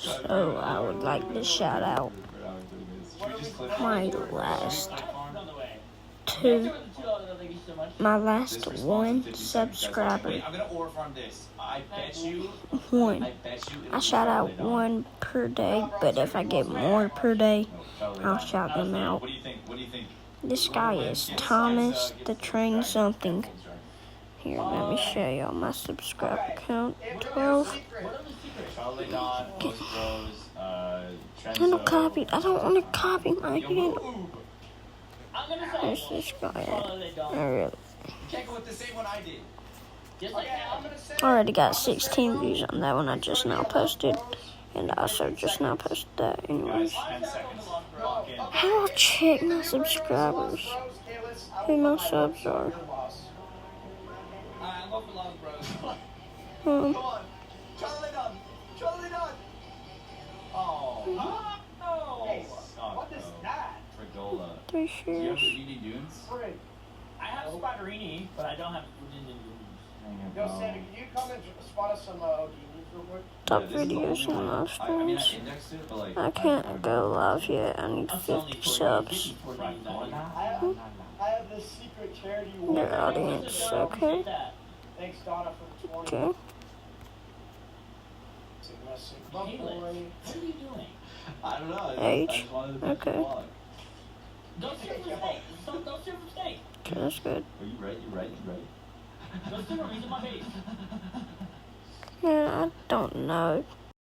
So I would like to shout out my last one subscriber. One. I shout out one per day, but if I get more per day, I'll shout them out. This guy is Thomas the Train something. Here, let me show y'all my subscriber count. 12. I don't copy. I don't want to copy my hand. Where's this guy at? Already got 16 views on that one I just now posted. And I also just now posted that anyways. I'll check my subscribers. Who my subs are. Three shares. I have Spiderini, but I don't have Yo, Sandy, can you come and spot us some dunes real quick? Top videos and live streams. I can't go live yet. I need 50 subs. I have this secret charity Your audience, okay? Thanks, Donna, for the 20. Okay. What are you doing? I don't know. Age. Okay. Don't sit for steak. Don't sit for steak. Okay, that's good. Are you right? You right? You right? Don't sit for me. He's in my face. Man, I don't know.